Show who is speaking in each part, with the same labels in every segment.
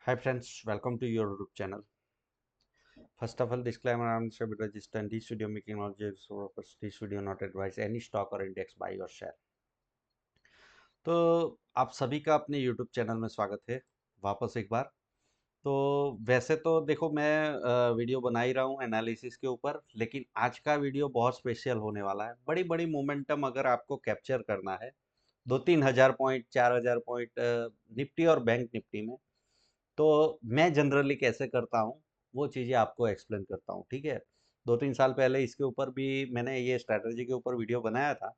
Speaker 1: Hi friends, welcome to your YouTube channel. First of all, disclaimer: I'm Shabir Register and this video making objects or this video not advise any stock or index buy or share. तो आप सभी का अपने YouTube channel में स्वागत है वापस एक बार। तो वैसे तो देखो मैं वीडियो बना ही रहा हूँ एनालिसिस के ऊपर, लेकिन आज का वीडियो बहुत स्पेशल होने वाला है। बड़ी बड़ी मोमेंटम अगर आपको कैप्चर करना है 2-3 हज़ार पॉइंट 4 हज़ार पॉइंट निफ्टी और बैंक निफ्टी में, तो मैं जनरली कैसे करता हूँ वो चीज़ें आपको एक्सप्लेन करता हूँ। ठीक है, 2-3 साल पहले इसके ऊपर भी मैंने ये स्ट्रैटेजी के ऊपर वीडियो बनाया था,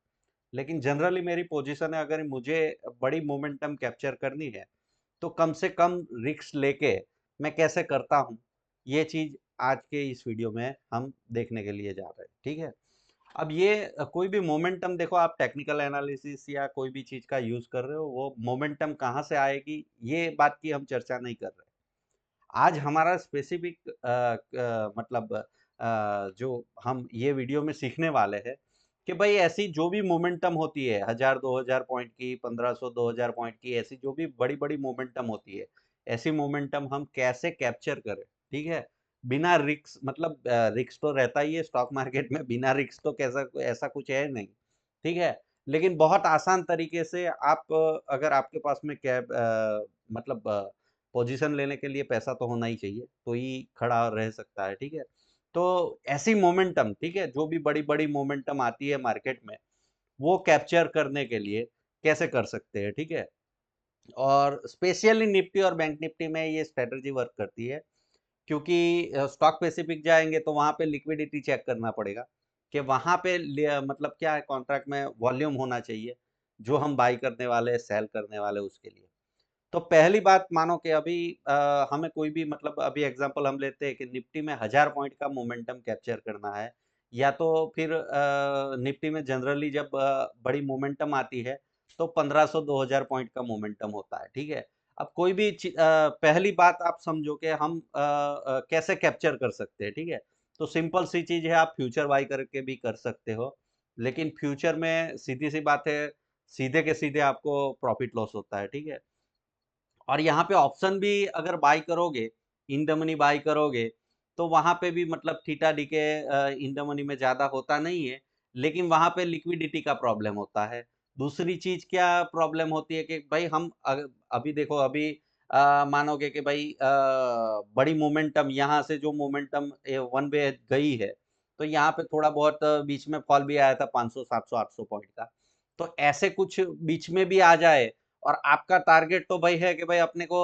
Speaker 1: लेकिन जनरली मेरी पोजीशन है, अगर मुझे बड़ी मोमेंटम कैप्चर करनी है तो कम से कम रिस्क लेके मैं कैसे करता हूँ, ये चीज़ आज के इस वीडियो में हम देखने के लिए जा रहे हैं। ठीक है, अब ये कोई भी मोमेंटम देखो, आप टेक्निकल एनालिसिस या कोई भी चीज़ का यूज़ कर रहे हो, वो मोमेंटम कहाँ से आएगी ये बात की हम चर्चा नहीं कर रहे। आज हमारा स्पेसिफिक मतलब जो हम ये वीडियो में सीखने वाले हैं कि भाई ऐसी जो भी मोमेंटम होती है 1000-2000 पॉइंट की, 1500-2000 पॉइंट की, ऐसी जो भी बड़ी बड़ी मोमेंटम होती है, ऐसी मोमेंटम हम कैसे कैप्चर करें। ठीक है, बिना रिस्क, मतलब रिस्क तो रहता ही है स्टॉक मार्केट में, बिना रिस्क तो कैसा ऐसा कुछ है नहीं। ठीक है, लेकिन बहुत आसान तरीके से आप अगर आपके पास में मतलब पोजीशन लेने के लिए पैसा तो होना ही चाहिए, तो ही खड़ा रह सकता है। ठीक है, तो ऐसी मोमेंटम, ठीक है, जो भी बड़ी बड़ी मोमेंटम आती है मार्केट में, वो कैप्चर करने के लिए कैसे कर सकते हैं। ठीक है, और स्पेशली निफ्टी और बैंक निफ्टी में ये स्ट्रेटजी वर्क करती है, क्योंकि स्टॉक स्पेसिफिक जाएंगे तो वहां पे लिक्विडिटी चेक करना पड़ेगा कि वहां पे मतलब क्या है, कॉन्ट्रैक्ट में वॉल्यूम होना चाहिए जो हम बाई करने वाले सेल करने वाले उसके लिए। तो पहली बात मानो कि अभी हमें कोई भी, मतलब अभी एग्जांपल हम लेते हैं कि निफ्टी में 1000 पॉइंट का मोमेंटम कैप्चर करना है, या तो फिर निफ्टी में जनरली जब बड़ी मोमेंटम आती है तो 1500-2000 पॉइंट का मोमेंटम होता है। ठीक है, अब कोई भी पहली बात आप समझो कि हम कैसे कैप्चर कर सकते हैं। ठीक है, तो सिंपल सी चीज है, आप फ्यूचर बाई करके भी कर सकते हो, लेकिन फ्यूचर में सीधी सी बात है, सीधे के सीधे आपको प्रॉफिट लॉस होता है। ठीक है, और यहाँ पे ऑप्शन भी अगर बाई करोगे, इन द मनी बाई करोगे, तो वहां पे भी मतलब थीटा डी के इन द मनी में ज्यादा होता नहीं है, लेकिन वहां पे लिक्विडिटी का प्रॉब्लम होता है। दूसरी चीज क्या प्रॉब्लम होती है कि भाई हम अभी देखो, अभी मानोगे कि भाई बड़ी मोमेंटम, यहाँ से जो मोमेंटम वन वे गई है, तो यहाँ पे थोड़ा बहुत बीच में फॉल भी आया था 500 700 800 पॉइंट का। तो ऐसे कुछ बीच में भी आ जाए, और आपका टारगेट तो भाई है कि भाई अपने को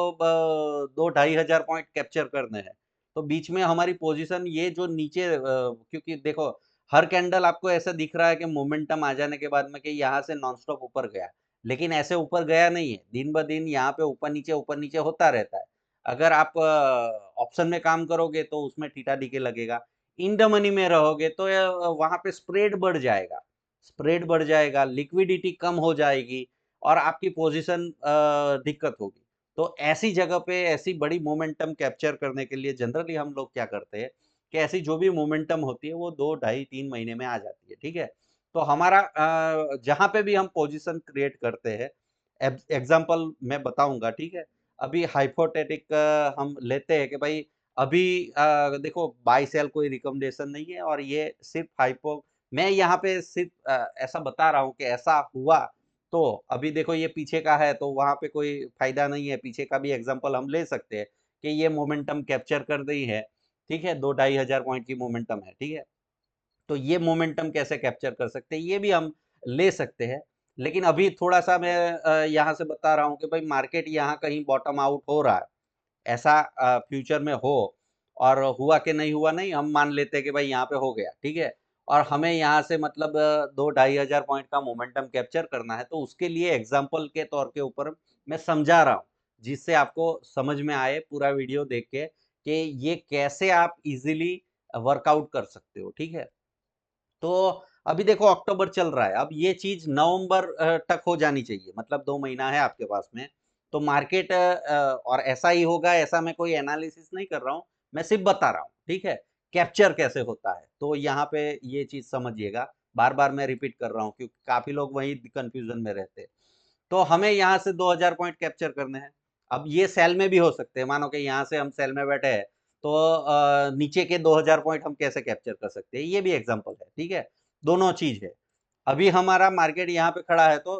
Speaker 1: 2-2.5 हज़ार पॉइंट कैप्चर करने हैं, तो बीच में हमारी पोजीशन ये जो नीचे क्योंकि देखो, हर कैंडल आपको ऐसा दिख रहा है कि मोमेंटम आ जाने के बाद में कि यहाँ से नॉनस्टॉप ऊपर गया, लेकिन ऐसे ऊपर गया नहीं है, दिन ब दिन यहाँ पे ऊपर नीचे होता रहता है। अगर आप ऑप्शन में काम करोगे तो उसमें थीटा डीके लगेगा, इन द मनी में रहोगे तो वहां पे स्प्रेड बढ़ जाएगा, स्प्रेड बढ़ जाएगा, लिक्विडिटी कम हो जाएगी, और आपकी पोजीशन दिक्कत होगी। तो ऐसी जगह पे ऐसी बड़ी मोमेंटम कैप्चर करने के लिए जनरली हम लोग क्या करते हैं कि ऐसी जो भी मोमेंटम होती है वो 2 ढाई 3 महीने में आ जाती है। ठीक है, तो हमारा जहां पे भी हम पोजीशन क्रिएट करते हैं, एग्जाम्पल मैं बताऊंगा। ठीक है, अभी हाइपोथेटिक हम लेते हैं कि भाई अभी देखो, बाई सेल कोई रिकमेंडेशन नहीं है, और ये सिर्फ हाइपो, मैं यहाँ पे सिर्फ ऐसा बता रहा हूँ कि ऐसा हुआ, तो अभी देखो ये पीछे का है तो वहां पे कोई फायदा नहीं है, पीछे का भी एग्जांपल हम ले सकते हैं कि ये मोमेंटम कैप्चर कर दी है। ठीक है, 2-2.5 हज़ार पॉइंट की मोमेंटम है। ठीक है, तो ये मोमेंटम कैसे कैप्चर कर सकते हैं ये भी हम ले सकते हैं, लेकिन अभी थोड़ा सा मैं यहाँ से बता रहा हूँ कि भाई मार्केट यहाँ कहीं बॉटम आउट हो रहा है, ऐसा फ्यूचर में हो, और हुआ कि नहीं हुआ नहीं, हम मान लेते हैं कि भाई यहाँ पे हो गया। ठीक है, और हमें यहाँ से मतलब 2-2.5 हज़ार पॉइंट का मोमेंटम कैप्चर करना है, तो उसके लिए एग्जाम्पल के तौर के ऊपर मैं समझा रहा हूँ, जिससे आपको समझ में आए पूरा वीडियो देख के कि ये कैसे आप इजीली वर्कआउट कर सकते हो। ठीक है, तो अभी देखो अक्टूबर चल रहा है, अब ये चीज नवंबर तक हो जानी चाहिए, मतलब 2 महीना है आपके पास में। तो मार्केट और ऐसा ही होगा, ऐसा मैं कोई एनालिसिस नहीं कर रहा हूँ, मैं सिर्फ बता रहा हूँ। ठीक है, कैप्चर कैसे होता है, तो यहाँ पे ये चीज समझिएगा, बार बार मैं रिपीट कर रहा हूँ क्योंकि काफी लोग वही कंफ्यूजन में रहते हैं। तो हमें यहाँ से 2000 पॉइंट कैप्चर करने हैं, अब ये सेल में भी हो सकते हैं, मानो कि यहाँ से हम सेल में बैठे हैं तो नीचे के 2000 पॉइंट हम कैसे कैप्चर कर सकते हैं, ये भी एग्जांपल है, ठीक है। दोनों चीज है। अभी हमारा मार्केट यहाँ पे खड़ा है तो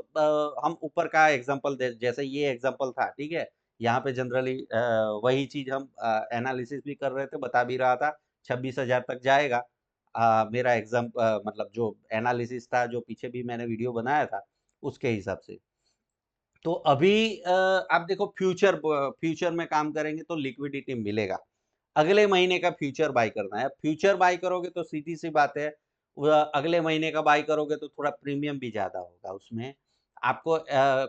Speaker 1: हम ऊपर का एग्जांपल दे, जैसे ये एग्जांपल था, ठीक है। यहाँ पे जनरली वही चीज हम एनालिसिस भी कर रहे थे, बता भी रहा था 26,000 तक जाएगा। मेरा एग्जाम मतलब जो एनालिसिस था, जो पीछे भी मैंने वीडियो बनाया था उसके हिसाब से। तो अभी आप देखो फ्यूचर फ्यूचर में काम करेंगे तो लिक्विडिटी मिलेगा। अगले महीने का फ्यूचर बाय करना है। फ्यूचर बाय करोगे तो सीधी सी बात है, अगले महीने का बाय करोगे तो थोड़ा प्रीमियम भी ज्यादा होगा उसमें, आपको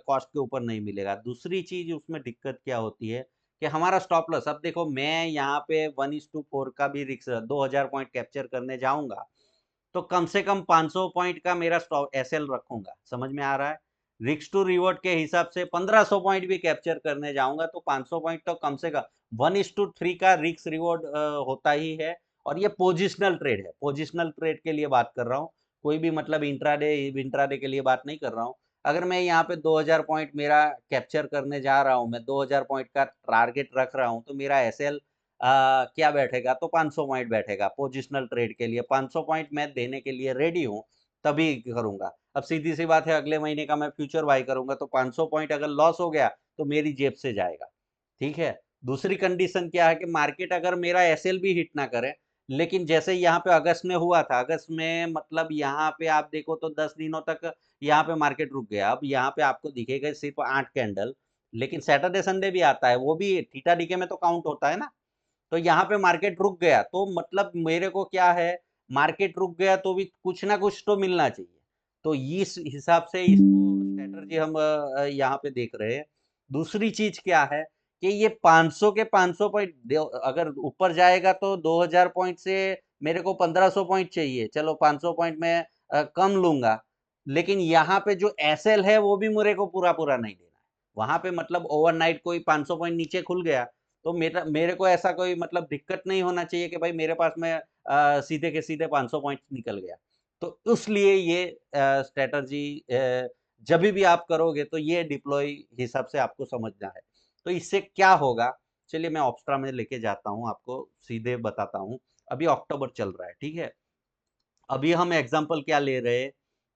Speaker 1: कॉस्ट के ऊपर नहीं मिलेगा। दूसरी चीज उसमें दिक्कत क्या होती है कि हमारा स्टॉप लॉस, अब देखो मैं यहाँ पे 1:4 का भी रिक्स 2000 पॉइंट कैप्चर करने जाऊंगा तो कम से कम 500 पॉइंट का मेरा स्टॉप एसएल रखूंगा, समझ में आ रहा है। रिस्क टू रिवॉर्ड के हिसाब से 1500 पॉइंट भी कैप्चर करने जाऊंगा तो 500 पॉइंट तो कम से कम 1:3 का रिस्क रिवॉर्ड होता ही है। और ये पोजिशनल ट्रेड है, पोजिशनल ट्रेड के लिए बात कर रहा हूँ, कोई भी मतलब इंट्राडे इंट्राडे के लिए बात नहीं कर रहा हूँ। अगर मैं यहाँ पे 2000 पॉइंट मेरा कैप्चर करने जा रहा हूँ, मैं 2000 पॉइंट का टारगेट रख रहा हूँ, तो मेरा एसएल क्या बैठेगा, तो 500 पॉइंट बैठेगा पोजिशनल ट्रेड के लिए। 500 पॉइंट मैं देने के लिए रेडी हूँ, तभी करूंगा। अब सीधी सी बात है, अगले महीने का मैं फ्यूचर बाय करूंगा तो 500 पॉइंट अगर लॉस हो गया तो मेरी जेब से जाएगा, ठीक है। दूसरी कंडीशन क्या है कि मार्केट अगर मेरा एसएल भी हिट ना करे, लेकिन जैसे यहाँ पे अगस्त में हुआ था, अगस्त में मतलब यहाँ पे आप देखो तो 10 दिनों तक यहाँ पे मार्केट रुक गया। अब यहाँ पे आपको दिखेगा सिर्फ 8 कैंडल, लेकिन सैटरडे संडे भी आता है, वो भी थीटा डीके में तो काउंट होता है ना। तो यहाँ पे मार्केट रुक गया तो मतलब मेरे को क्या है, मार्केट रुक गया तो भी कुछ ना कुछ तो मिलना चाहिए। तो इस हिसाब से इसको स्ट्रेटजी हम यहाँ पे देख रहे हैं। दूसरी चीज क्या है कि ये 500 के 500 पॉइंट अगर ऊपर जाएगा तो 2000 पॉइंट से मेरे को 1500 पॉइंट चाहिए, चलो 500 पॉइंट में कम लूंगा। लेकिन यहाँ पे जो एसएल है वो भी मेरे को पूरा पूरा नहीं देना है। वहां पे मतलब ओवरनाइट कोई 500 पॉइंट नीचे खुल गया तो मेरे को ऐसा कोई मतलब दिक्कत नहीं होना चाहिए कि भाई मेरे पास में सीधे के सीधे 500 पॉइंट निकल गया। तो इसलिए ये स्ट्रेटजी जब भी आप करोगे तो ये डिप्लॉय हिसाब से आपको समझना है। तो इससे क्या होगा, चलिए मैं ऑप्स्ट्रा में लेके जाता हूँ, आपको सीधे बताता हूँ। अभी अक्टूबर चल रहा है, ठीक है। अभी हम एग्जांपल क्या ले रहे हैं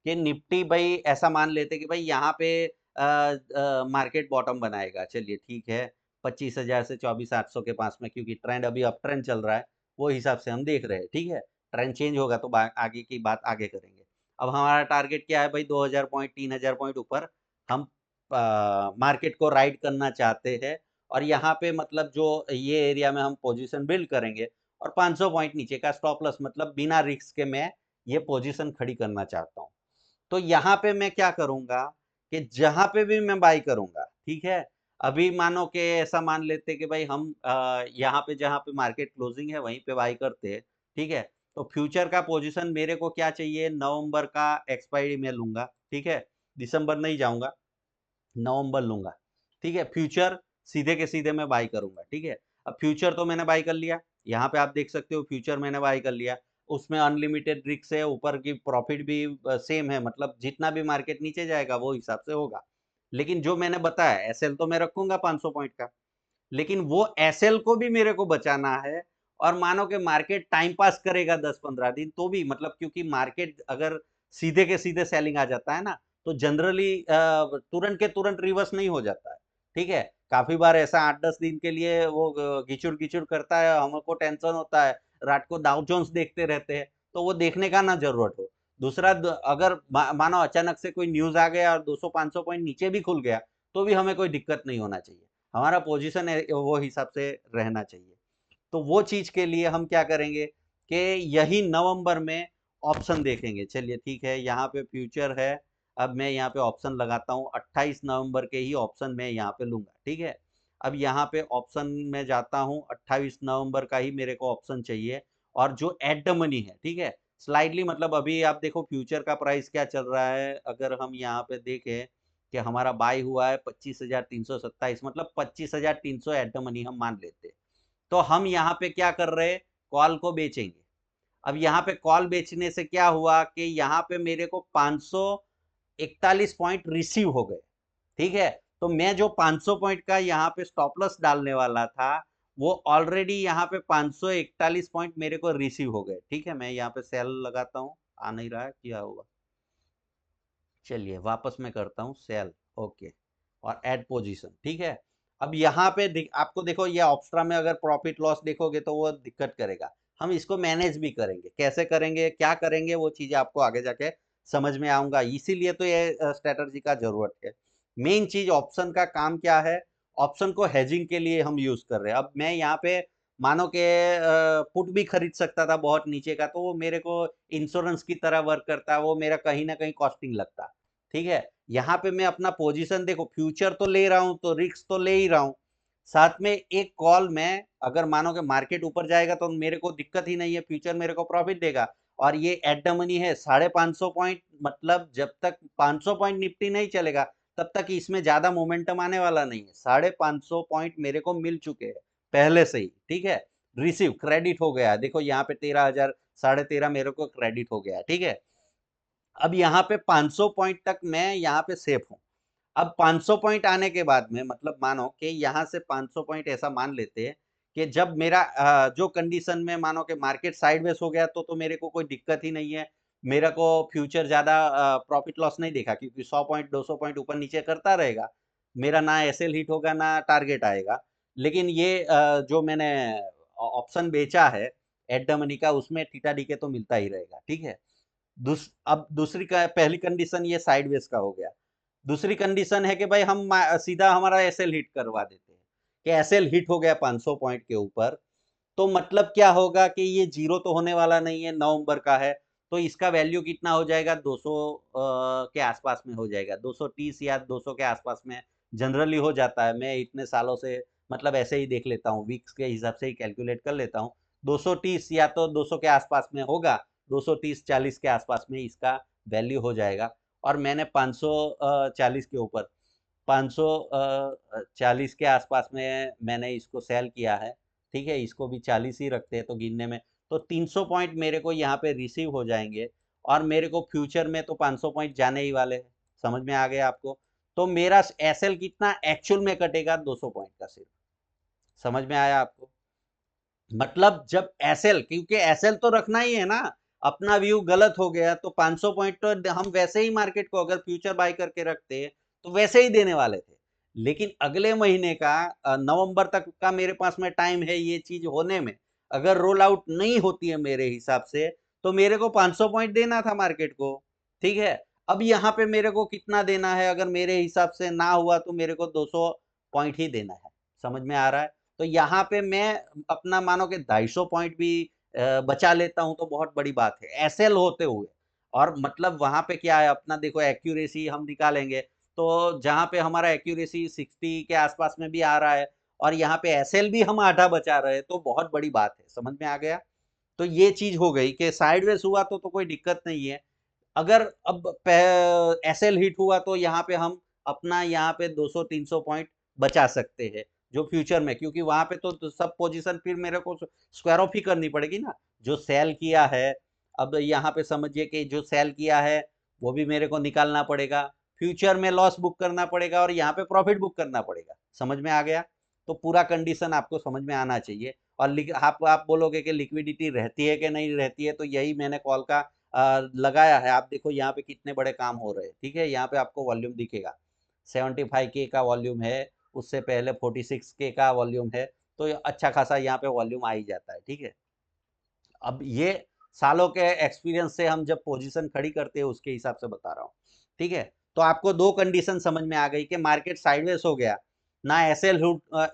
Speaker 1: कि निफ्टी भाई ऐसा मान लेते कि भाई यहाँ पे मार्केट बॉटम बनाएगा, चलिए ठीक है, 25,000 से 24,800 के पास में, क्योंकि ट्रेंड अभी अप ट्रेंड चल रहा है, वो हिसाब से हम देख रहे हैं, ठीक है। ट्रेंड चेंज होगा तो आगे की बात आगे करेंगे। अब हमारा टारगेट क्या है भाई, 2000 पॉइंट 3000 पॉइंट ऊपर हम मार्केट को राइड करना चाहते हैं। और यहाँ पे मतलब जो ये एरिया में हम पोजीशन बिल्ड करेंगे, और 500 पॉइंट नीचे का स्टॉप लॉस, मतलब बिना रिस्क के मैं ये पोजीशन खड़ी करना चाहता हूँ। तो यहाँ पे मैं क्या करूंगा कि जहां पे भी मैं बाई करूंगा, ठीक है। अभी मानो कि ऐसा मान लेते कि भाई हम यहाँ पे जहाँ पे मार्केट क्लोजिंग है वहीं पे बाई करते हैं, ठीक है। तो फ्यूचर का पोजीशन मेरे को क्या चाहिए, नवंबर का एक्सपायरी में लूंगा, ठीक है। दिसंबर नहीं जाऊंगा, नवंबर लूंगा, ठीक है। फ्यूचर सीधे के सीधे मैं बाई करूंगा, ठीक है। अब फ्यूचर तो मैंने बाई कर लिया, यहाँ पे आप देख सकते हो फ्यूचर मैंने बाई कर लिया। उसमें अनलिमिटेड रिस्क है, ऊपर की प्रॉफिट भी सेम है, मतलब जितना भी मार्केट नीचे जाएगा वो हिसाब से होगा। लेकिन जो मैंने बताया एसएल तो मैं रखूंगा 500 पॉइंट का, लेकिन वो एसएल को भी मेरे को बचाना है। और मानो कि मार्केट टाइम पास करेगा 10-15 दिन तो भी, मतलब क्योंकि मार्केट अगर सीधे के सीधे सेलिंग आ जाता है ना, तो जनरली तुरंत के तुरंत रिवर्स नहीं हो जाता है, ठीक है। काफी बार ऐसा 8-10 दिन के लिए वो गिचुड़ गिचुड़ करता है, हमको टेंशन होता है, रात को डाउ जोन्स देखते रहते हैं, तो वो देखने का ना जरूरत हो। दूसरा अगर मानो अचानक से कोई न्यूज आ गया और 200-500 पॉइंट नीचे भी खुल गया तो भी हमें कोई दिक्कत नहीं होना चाहिए, हमारा पोजीशन वो हिसाब से रहना चाहिए। तो वो चीज के लिए हम क्या करेंगे कि यही नवंबर में ऑप्शन देखेंगे, चलिए ठीक है। यहाँ पे फ्यूचर है, अब मैं यहाँ पे ऑप्शन लगाता हूँ, 28 नवंबर के ही ऑप्शन मैं यहाँ पे लूंगा, ठीक है। अब यहाँ पे ऑप्शन में जाता हूँ, 28 नवंबर का ही मेरे को ऑप्शन चाहिए। और जो एट द मनी है, ठीक है, स्लाइडली, मतलब अभी आप देखो फ्यूचर का प्राइस क्या चल रहा है, अगर हम यहाँ पे देखें कि हमारा बाय हुआ है 25,327, मतलब 25,300 एट द मनी हम मान लेते हैं। तो हम यहाँ पे क्या कर रहे हैं, कॉल को बेचेंगे। अब यहाँ पे कॉल बेचने से क्या हुआ कि यहाँ पे मेरे को 541 पॉइंट रिसीव हो गए, ठीक है। तो मैं जो 500 पॉइंट का यहाँ पे स्टॉप लॉस डालने वाला था वो ऑलरेडी यहाँ पे 541 पॉइंट मेरे को रिसीव हो गए। ठीक है, मैं यहाँ पे सेल लगाता हूँ, आ नहीं रहा है, क्या होगा, चलिए वापस मैं करता हूँ सेल, ओके, और ऐड पोजीशन। ठीक है, अब यहाँ पे आपको देखो ये ऑप्स्ट्रा में अगर प्रॉफिट लॉस देखोगे तो वो दिक्कत करेगा। हम इसको मैनेज भी करेंगे, कैसे करेंगे, क्या करेंगे, वो चीजें आपको आगे जाके समझ में आऊंगा, इसीलिए तो ये स्ट्रेटजी का जरूरत है। मेन चीज ऑप्शन का काम क्या है, ऑप्शन को हेजिंग के लिए हम यूज कर रहे हैं। अब मैं यहाँ पे मानो के पुट भी खरीद सकता था बहुत नीचे का, तो वो मेरे को इंश्योरेंस की तरह वर्क करता है, वो मेरा कहीं ना कहीं कॉस्टिंग लगता। ठीक है, यहाँ पे मैं अपना पोजीशन देखो, फ्यूचर तो ले रहा हूँ तो रिस्क तो ले ही रहा हूँ, साथ में एक कॉल में अगर मानो कि मार्केट ऊपर जाएगा तो मेरे को दिक्कत ही नहीं है, फ्यूचर मेरे को प्रॉफिट देगा। और ये एट द मनी है 550 पॉइंट, मतलब जब तक 500 पॉइंट निफ्टी नहीं चलेगा तब तक इसमें ज्यादा मोमेंटम आने वाला नहीं है। 550 पॉइंट मेरे को मिल चुके हैं पहले से ही। ठीक है, रिसीव क्रेडिट हो गया, देखो यहाँ पे 13,000 13,500 मेरे को क्रेडिट हो गया। ठीक है, अब यहाँ पे 500 पॉइंट तक मैं यहाँ पे सेफ हूँ। अब 500 पॉइंट आने के बाद में मतलब मानो कि यहाँ से 500 पॉइंट ऐसा मान लेते हैं कि जब मेरा जो कंडीशन में मानो कि मार्केट साइडवेज हो गया तो मेरे को कोई दिक्कत ही नहीं है, मेरे को फ्यूचर ज्यादा प्रॉफिट लॉस नहीं देखा, क्योंकि 100 पॉइंट 200 पॉइंट ऊपर नीचे करता रहेगा, मेरा ना एसएल हिट होगा ना टारगेट आएगा। लेकिन ये जो मैंने ऑप्शन बेचा है एट द मनी का, उसमें थीटा डी के तो मिलता ही रहेगा। ठीक है, अब दूसरी का, पहली कंडीशन ये साइडवेज का हो गया। दूसरी कंडीशन है कि भाई हम सीधा हमारा एसएल हिट करवा देते हैं, कि एसएल हिट हो गया 500 पॉइंट के ऊपर, तो मतलब क्या होगा कि ये जीरो तो होने वाला नहीं है, नवंबर का है, तो इसका वैल्यू कितना हो जाएगा, 200 के आसपास में हो जाएगा, 230 या 200 के आसपास में जनरली हो जाता है। मैं इतने सालों से मतलब ऐसे ही देख लेता हूँ, वीक्स के हिसाब से ही कैलकुलेट कर लेता हूँ, 230 या तो 200 के आसपास में होगा, 230-40 के आसपास में इसका वैल्यू हो जाएगा। और मैंने 540 के ऊपर 540 के आसपास में मैंने इसको सेल किया है। ठीक है, इसको भी 40 ही रखते हैं तो गिनने में, तो 300 पॉइंट मेरे को यहाँ पे रिसीव हो जाएंगे, और मेरे को फ्यूचर में तो 500 पॉइंट जाने ही वाले हैं। समझ में आ गया आपको? तो मेरा एसएल कितना एक्चुअल में कटेगा, 200 पॉइंट का सिर्फ। समझ में आया आपको? मतलब जब एसएल, क्योंकि एसएल तो रखना ही है ना, अपना व्यू गलत हो गया तो 500 पॉइंट तो हम वैसे ही मार्केट को अगर फ्यूचर बाय करके रखते तो वैसे ही देने वाले थे। लेकिन अगले महीने का नवंबर तक का मेरे पास में टाइम है ये चीज होने में, अगर रोल आउट नहीं होती है मेरे हिसाब से तो मेरे को 500 पॉइंट देना था मार्केट को। ठीक है, अब यहाँ पे मेरे को कितना देना है, अगर मेरे हिसाब से ना हुआ तो मेरे को 200 पॉइंट ही देना है। समझ में आ रहा है? तो यहाँ पे मैं अपना मानो कि 250 पॉइंट भी बचा लेता हूँ तो बहुत बड़ी बात है एसएल होते हुए। और मतलब वहां पे क्या है, अपना देखो एक्यूरेसी हम निकालेंगे तो जहां पे हमारा एक्यूरेसी 60 के आसपास में भी आ रहा है और यहाँ पे एसएल भी हम आधा बचा रहे हैं, तो बहुत बड़ी बात है। समझ में आ गया? तो ये चीज हो गई कि साइडवेज हुआ तो कोई दिक्कत नहीं है। अगर अब एसएल हिट हुआ तो यहाँ पे हम अपना यहाँ पे 200-300 पॉइंट बचा सकते हैं जो फ्यूचर में, क्योंकि वहां पे तो सब पोजीशन फिर मेरे को स्क्वायर ऑफ ही करनी पड़ेगी ना जो सेल किया है। अब यहाँ पे समझिए कि जो सेल किया है वो भी मेरे को निकालना पड़ेगा, फ्यूचर में लॉस बुक करना पड़ेगा और यहाँ पे प्रॉफिट बुक करना पड़ेगा। समझ में आ गया? तो पूरा कंडीशन आपको समझ में आना चाहिए। और आप बोलोगे कि लिक्विडिटी रहती है कि नहीं रहती है, तो यही मैंने कॉल का लगाया है। आप देखो यहाँ पे कितने बड़े काम हो रहे हैं। ठीक है, यहाँ पे आपको वॉल्यूम दिखेगा, 75K का वॉल्यूम है, उससे पहले 46K का वॉल्यूम है, तो अच्छा खासा यहाँ पे वॉल्यूम आ ही जाता है। ठीक है, अब ये सालों के एक्सपीरियंस से हम जब पोजीशन खड़ी करते हैं उसके हिसाब से बता रहा हूँ। ठीक है, तो आपको दो कंडीशन समझ में आ गई कि मार्केट साइडवेज हो गया, ना एसएल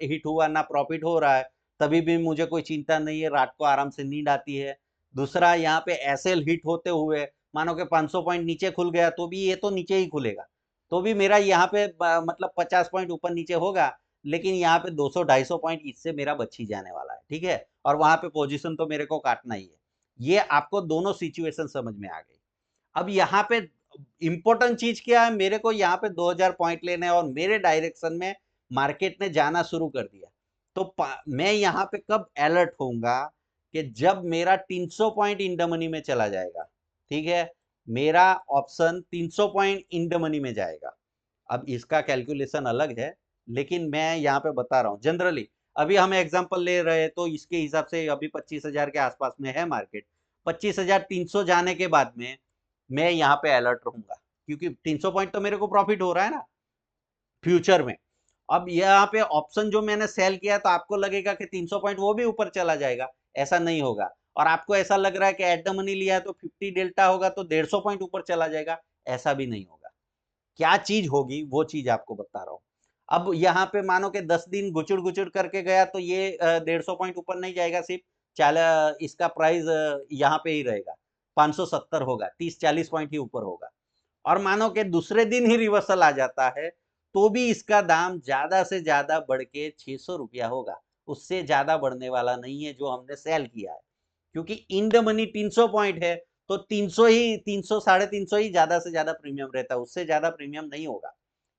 Speaker 1: हिट हुआ ना प्रॉफिट हो रहा है, तभी भी मुझे कोई चिंता नहीं है, रात को आराम से नींद आती है। दूसरा, यहाँ पे एसएल हिट होते हुए मानो कि 500 पॉइंट नीचे खुल गया तो भी ये तो नीचे ही खुलेगा, तो भी मेरा यहाँ पे मतलब 50 पॉइंट ऊपर नीचे होगा, लेकिन यहाँ पे 200-250 पॉइंट इससे मेरा बच ही जाने वाला है। ठीक है, और वहां पे पोजीशन तो मेरे को काटना ही है। ये आपको दोनों सिचुएशन समझ में आ गई। अब यहाँ पे इंपॉर्टेंट चीज क्या है, मेरे को यहाँ पे 2000 पॉइंट लेने हैं और मेरे डायरेक्शन में मार्केट ने जाना शुरू कर दिया, तो मैं यहाँ पे कब अलर्ट होऊंगा कि जब मेरा 300 पॉइंट इन द मनी में चला जाएगा। ठीक है, मेरा option 300 point in the money में जाएगा, अब इसका कैलकुलेशन अलग है, लेकिन मैं यहाँ पे बता रहा हूँ जनरली। अभी हम एग्जांपल ले रहे हैं तो इसके हिसाब से अभी 25,000 के आसपास में है मार्केट। 25,300 जाने के बाद में मैं यहाँ पे अलर्ट रहूंगा, क्योंकि 300 पॉइंट तो मेरे को प्रॉफिट हो रहा है ना फ्यूचर में। अब यहाँ पे ऑप्शन जो मैंने सेल किया तो आपको लगेगा कि 300 पॉइंट वो भी ऊपर चला जाएगा, ऐसा नहीं होगा। और आपको ऐसा लग रहा है कि एट द मनी लिया है तो 50 डेल्टा होगा तो 150 पॉइंट ऊपर चला जाएगा, ऐसा भी नहीं होगा। क्या चीज होगी वो चीज आपको बता रहा हूँ। अब यहाँ पे मानो कि 10 दिन गुचुड़ गुचुड़ करके गया तो ये 150 पॉइंट ऊपर नहीं जाएगा, सिर्फ चाल इसका प्राइस यहाँ पे ही रहेगा, 570 होगा, 30-40 पॉइंट ही ऊपर होगा। और मानो कि दूसरे दिन ही रिवर्सल आ जाता है तो भी इसका दाम ज्यादा से ज्यादा बढ़ के 600 रुपया होगा, उससे ज्यादा बढ़ने वाला नहीं है जो हमने सेल किया है। क्योंकि इन द मनी 300 पॉइंट है तो 300 ही 300 350 ही ज्यादा से ज्यादा प्रीमियम रहता है, उससे ज्यादा प्रीमियम नहीं होगा।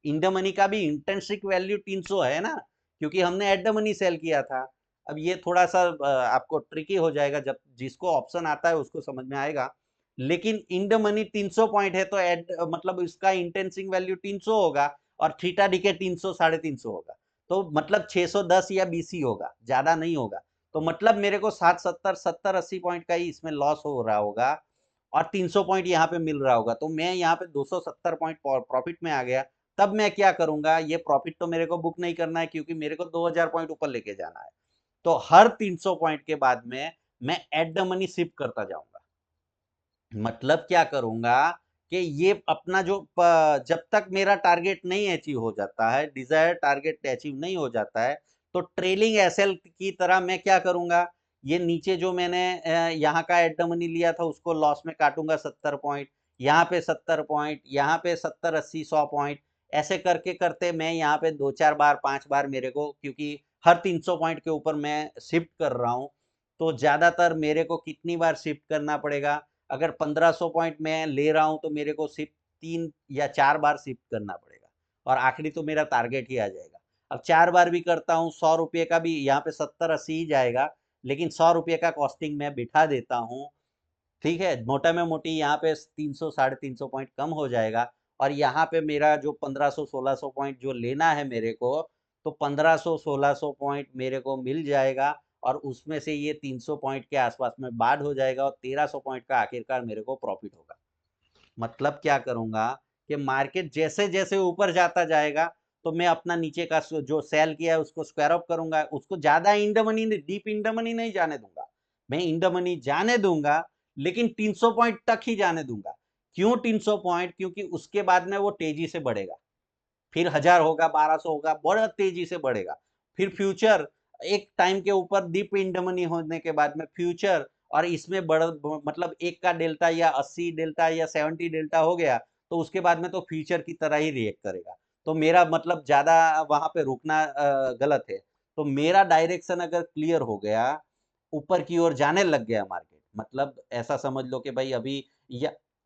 Speaker 1: इन द मनी का भी इंट्रिंसिक वैल्यू 300 है ना, क्योंकि हमने एट द मनी सेल किया था। अब ये थोड़ा सा आपको ट्रिकी हो जाएगा, जब जिसको ऑप्शन आता है उसको समझ में आएगा। लेकिन इन द मनी 300 पॉइंट है तो एट मतलब इसका इंटेंसिंग वैल्यू 300 होगा, और थीटा डीके 300 350 होगा, तो मतलब 610 या 20 ही होगा, ज्यादा नहीं होगा। तो मतलब मेरे को 60 70 70 80 पॉइंट का ही इसमें लॉस हो रहा होगा, और 300 पॉइंट यहाँ पे मिल रहा होगा, तो मैं यहाँ पे 270 पॉइंट प्रॉफिट में आ गया। तब मैं क्या करूंगा, ये प्रॉफिट तो मेरे को बुक नहीं करना है, क्योंकि मेरे को 2000 पॉइंट ऊपर लेके जाना है। तो हर 300 पॉइंट के बाद में मैं एट द मनी शिफ्ट करता जाऊंगा। मतलब क्या करूंगा कि ये अपना जो जब तक मेरा टारगेट नहीं अचीव हो जाता है, डिजायर टारगेट अचीव नहीं हो जाता है, तो ट्रेलिंग एसएल की तरह मैं क्या करूंगा, ये नीचे जो मैंने यहाँ का एट द मनी लिया था उसको लॉस में काटूंगा 70 पॉइंट, यहाँ पे 70 पॉइंट, यहाँ पे 70 80 100 पॉइंट, ऐसे करके करते मैं यहाँ पे 2 4 बार 5 बार मेरे को, क्योंकि हर 300 पॉइंट के ऊपर मैं शिफ्ट कर रहा हूँ, तो ज्यादातर मेरे को कितनी बार शिफ्ट करना पड़ेगा। अगर 1500 पॉइंट मैं ले रहा हूं तो मेरे को सिर्फ 3 या 4 बार शिफ्ट करना पड़ेगा, और आखिरी तो मेरा टारगेट ही आ जाएगा। अब 4 बार भी करता हूँ, 100 रुपये का भी यहाँ पे 70 80 ही जाएगा, लेकिन 100 रुपये का कॉस्टिंग मैं बिठा देता हूँ। ठीक है, मोटा में मोटी यहाँ पे 300 350 पॉइंट कम हो जाएगा, और यहाँ पे मेरा जो 1500 1600 पॉइंट जो लेना है मेरे को, तो 1500 1600 पॉइंट मेरे को मिल जाएगा, और उसमें से ये 300 पॉइंट के आसपास में बाढ़ हो जाएगा, और 1300 पॉइंट का आखिरकार मेरे को प्रॉफिट होगा। मतलब क्या करूंगा कि मार्केट जैसे जैसे ऊपर जाता जाएगा तो मैं अपना नीचे का जो सेल किया है उसको स्क्वायर अप करूंगा, उसको ज्यादा in the money deep in the money नहीं जाने दूंगा। मैं इन द मनी जाने दूंगा, लेकिन 300 पॉइंट तक ही जाने दूंगा। क्यों 300 पॉइंट, क्योंकि उसके बाद में वो तेजी से बढ़ेगा, फिर 1000 होगा 1200 होगा, बहुत तेजी से बढ़ेगा। फिर फ्यूचर एक टाइम के ऊपर डीप इन द मनी होने के बाद में फ्यूचर, और इसमें बढ़ मतलब एक का डेल्टा या 80 डेल्टा या 70 डेल्टा हो गया, तो उसके बाद में तो फ्यूचर की तरह ही रिएक्ट करेगा। तो मेरा मतलब ज्यादा वहां पे रुकना गलत है। तो मेरा डायरेक्शन अगर क्लियर हो गया, ऊपर की ओर जाने लग गया मार्केट, मतलब ऐसा समझ लो कि भाई अभी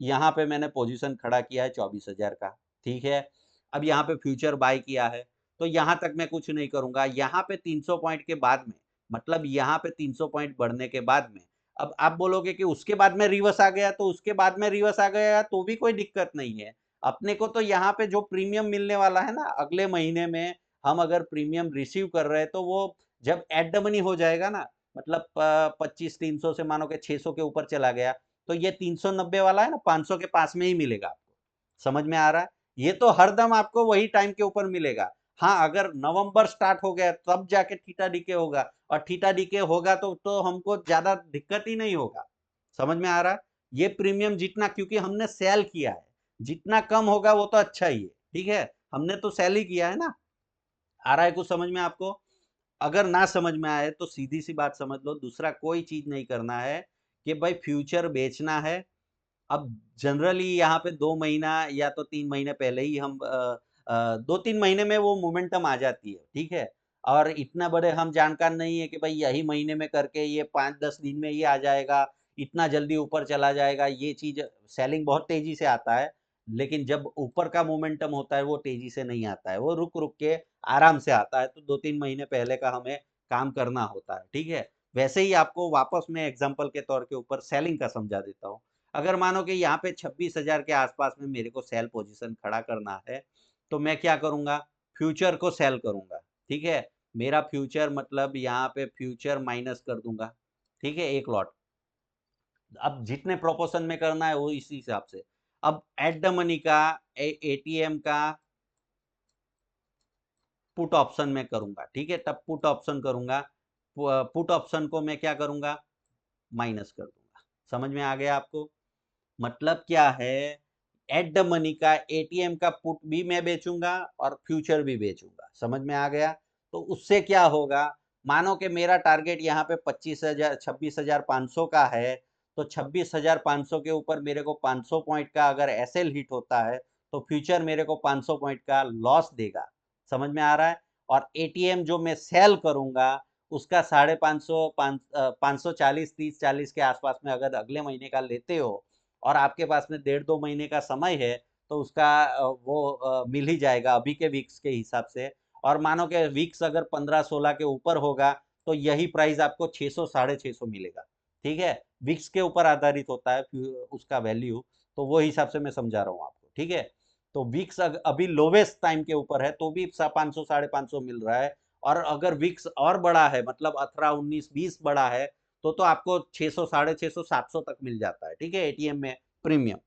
Speaker 1: यहाँ पे मैंने पोजीशन खड़ा किया है 24,000 का। ठीक है, अब यहाँ पे फ्यूचर बाय किया है, तो यहाँ तक मैं कुछ नहीं करूंगा। यहाँ पे 300 पॉइंट के बाद में, मतलब यहाँ पे 300 पॉइंट बढ़ने के बाद में, अब आप बोलोगे कि उसके बाद में रिवर्स आ गया, तो उसके बाद में रिवर्स आ गया तो भी कोई दिक्कत नहीं है। अपने को तो यहाँ पे जो प्रीमियम मिलने वाला है ना अगले महीने में, हम अगर प्रीमियम रिसीव कर रहे हैं तो वो जब एट द मनी हो जाएगा ना, मतलब 25 300 से मानो कि 600 के ऊपर चला गया, तो ये 390 वाला है ना 500 के पास में ही मिलेगा आपको। समझ में आ रहा है, ये तो हरदम आपको वही टाइम के ऊपर मिलेगा। हाँ, अगर नवंबर स्टार्ट हो गया तब जाके थीटा डीके होगा, और थीटा डीके होगा तो हमको ज्यादा दिक्कत ही नहीं होगा। समझ में आ रहा है, ये प्रीमियम जितना, क्योंकि हमने सेल किया है, जितना कम होगा वो तो अच्छा ही है। ठीक है, हमने तो सेल ही किया है ना। आ रहा है कुछ समझ में आपको? अगर ना समझ में आए तो सीधी सी बात समझ लो, दूसरा कोई चीज नहीं करना है कि भाई फ्यूचर बेचना है। अब जनरली यहाँ पे 2 महीना या तो 3 महीने पहले ही हम 2 3 महीने में वो मोमेंटम आ जाती है। ठीक है, और इतना बड़े हम जानकार नहीं है कि भाई यही महीने में करके ये 5 10 दिन में ही आ जाएगा, इतना जल्दी ऊपर चला जाएगा। ये चीज सेलिंग बहुत तेजी से आता है, लेकिन जब ऊपर का मोमेंटम होता है वो तेजी से नहीं आता है, वो रुक रुक के आराम से आता है। तो 2 3 महीने पहले का हमें काम करना होता है। ठीक है, वैसे ही आपको वापस मैं एग्जाम्पल के तौर के ऊपर सेलिंग का समझा देता हूँ। अगर मानो कि यहाँ पे 26,000 के आसपास में मेरे को सेल पोजीशन खड़ा करना है, तो मैं क्या करूंगा, फ्यूचर को सेल करूंगा। ठीक है, मेरा फ्यूचर मतलब यहाँ पे फ्यूचर माइनस कर दूंगा। ठीक है, एक लॉट। अब जितने प्रोपोर्शन में करना है वो इसी हिसाब से। अब एट द मनी का एटीएम का पुट ऑप्शन में करूंगा। ठीक है, तब पुट ऑप्शन करूंगा। पुट ऑप्शन को मैं क्या करूंगा, माइनस कर दूंगा। समझ में आ गया आपको? मतलब क्या है, एट द मनी का एटीएम का पुट भी मैं बेचूंगा और फ्यूचर भी बेचूंगा। समझ में आ गया? तो उससे क्या होगा, मानो कि मेरा टारगेट यहाँ पे 25,000 26,500 का है, तो 26,500 के ऊपर मेरे को 500 पॉइंट का अगर एसएल हिट होता है तो फ्यूचर मेरे को 500 पॉइंट का लॉस देगा। समझ में आ रहा है? और एटीएम जो मैं सेल करूंगा उसका 550 540 30 40 के आसपास में अगर अगले महीने का लेते हो और आपके पास में 1.5 2 महीने का समय है तो उसका वो मिल ही जाएगा अभी के वीक्स के हिसाब से। और मानो कि वीक्स अगर 15 16 के ऊपर होगा तो यही प्राइस आपको 600 650 मिलेगा। ठीक है, वीक्स के ऊपर आधारित होता है उसका वैल्यू। तो वो हिसाब से मैं समझा रहा हूँ आपको। ठीक है, तो वीक्स अभी लोवेस्ट टाइम के ऊपर है तो भी 500 550 मिल रहा है। और अगर वीक्स और बड़ा है मतलब 18 19 20 बड़ा है तो आपको 600 650 700 तक मिल जाता है। ठीक है, एटीएम में प्रीमियम।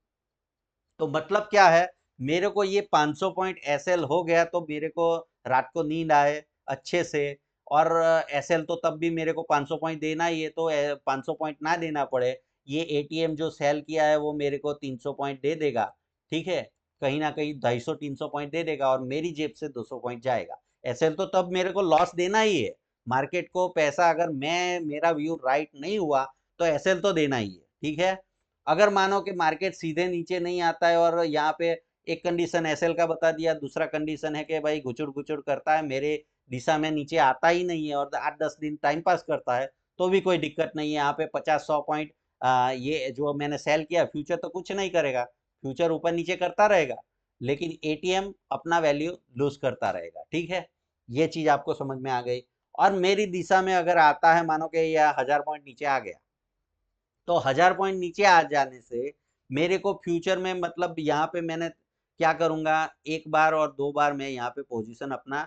Speaker 1: तो मतलब क्या है, मेरे को ये 500 पॉइंट एसएल हो गया तो मेरे को रात को नींद आए अच्छे से। और एसएल तो तब भी मेरे को 500 पॉइंट देना ही है, तो 500 पॉइंट ना देना पड़े। ये एटीएम जो सेल किया है वो मेरे को 300 पॉइंट दे देगा। ठीक है, कहीं ना कहीं 250 300 पॉइंट दे देगा और मेरी जेब से 200 पॉइंट जाएगा। एसएल तो तब मेरे को लॉस देना ही है। मार्केट को पैसा अगर मेरा व्यू राइट नहीं हुआ तो एसएल तो देना ही है। ठीक है, अगर मानो कि मार्केट सीधे नीचे नहीं आता है और यहाँ पे एक कंडीशन एसएल का बता दिया, दूसरा कंडीशन है कि भाई घुचुड़ घुचुड़ करता है, मेरे दिशा में नीचे आता ही नहीं है और 8 10 दिन टाइम पास करता है, तो भी कोई दिक्कत नहीं है। यहाँ पे 50 100 पॉइंट ये जो मैंने सेल किया, फ्यूचर तो कुछ नहीं करेगा, फ्यूचर ऊपर नीचे करता रहेगा, लेकिन एटीएम अपना वैल्यू लूज करता रहेगा। ठीक है, ये चीज आपको समझ में आ गई। और मेरी दिशा में अगर आता है, मानो कि यह 1000 पॉइंट नीचे आ गया, तो 1000 पॉइंट नीचे आ जाने से मेरे को फ्यूचर में मतलब यहाँ पे मैंने क्या करूंगा, एक बार और दो बार मैं यहाँ पे पोजीशन अपना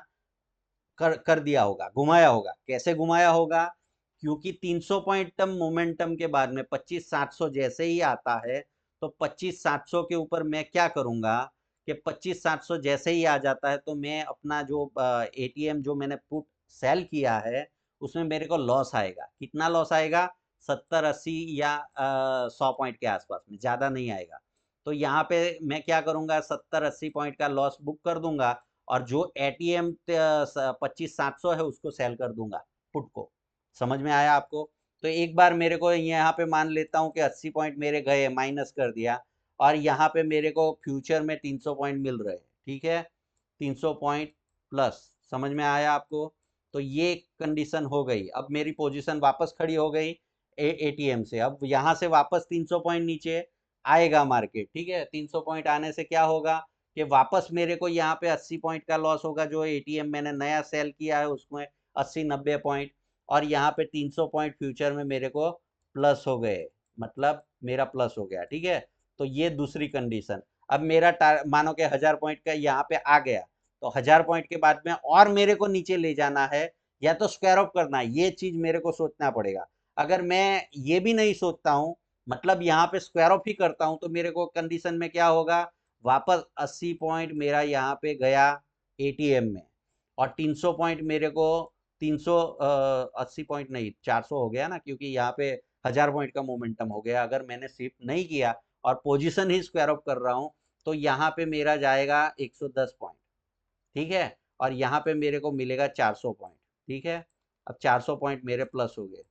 Speaker 1: कर दिया होगा, घुमाया होगा। कैसे घुमाया होगा, क्योंकि 300 पॉइंट मोमेंटम के बाद में 25 700 जैसे ही आता है तो 25 700 के ऊपर मैं क्या करूंगा कि 25 700 जैसे ही आ जाता है तो मैं अपना जो एटीएम जो मैंने पुट सेल किया है उसमें मेरे को लॉस आएगा। कितना लॉस आएगा, 70 80 या 100 पॉइंट के आसपास में, ज़्यादा नहीं आएगा। तो यहाँ पे मैं क्या करूंगा, 70 80 पॉइंट का लॉस बुक कर दूंगा और जो एटीएम 25 700 है उसको सेल कर दूंगा, पुट को। समझ में आया आपको? तो एक बार मेरे को यहाँ पे मान लेता हूँ कि 80 पॉइंट मेरे गए, माइनस कर दिया, और यहाँ पे मेरे को फ्यूचर में 300 पॉइंट मिल रहे हैं। ठीक है, 300 पॉइंट प्लस। समझ में आया आपको? तो ये कंडीशन हो गई। अब मेरी पोजीशन वापस खड़ी हो गई एटीएम से। अब यहाँ से वापस 300 पॉइंट नीचे आएगा मार्केट। ठीक है, 300 पॉइंट आने से क्या होगा कि वापस मेरे को यहाँ पे 80 पॉइंट का लॉस होगा, जो एटीएम मैंने नया सेल किया है उसमें 80 90 पॉइंट, और यहाँ पे 300 पॉइंट फ्यूचर में मेरे को प्लस हो गए, मतलब मेरा प्लस हो गया। ठीक है, तो ये दूसरी कंडीशन। अब मेरा मानो कि 1000 पॉइंट का यहाँ पे आ गया, तो 1000 पॉइंट के बाद में और मेरे को नीचे ले जाना है या तो स्क्वायर ऑफ करना है, ये चीज मेरे को सोचना पड़ेगा। अगर मैं ये भी नहीं सोचता हूँ, मतलब यहाँ पे स्क्वायर ऑफ ही करता हूँ, तो मेरे को कंडीशन में क्या होगा, वापस 80 पॉइंट मेरा यहाँ पे गया एटीएम में, और 300 पॉइंट मेरे को 380 पॉइंट नहीं 400 हो गया ना, क्योंकि यहाँ पे 1000 पॉइंट का मोमेंटम हो गया। अगर मैंने शिफ्ट नहीं किया और पोजीशन ही स्क्वायर ऑफ कर रहा हूँ तो यहाँ पे मेरा जाएगा 110 पॉइंट। ठीक है, और यहाँ पे मेरे को मिलेगा 400 पॉइंट। ठीक है, अब 400 पॉइंट मेरे प्लस हो गए,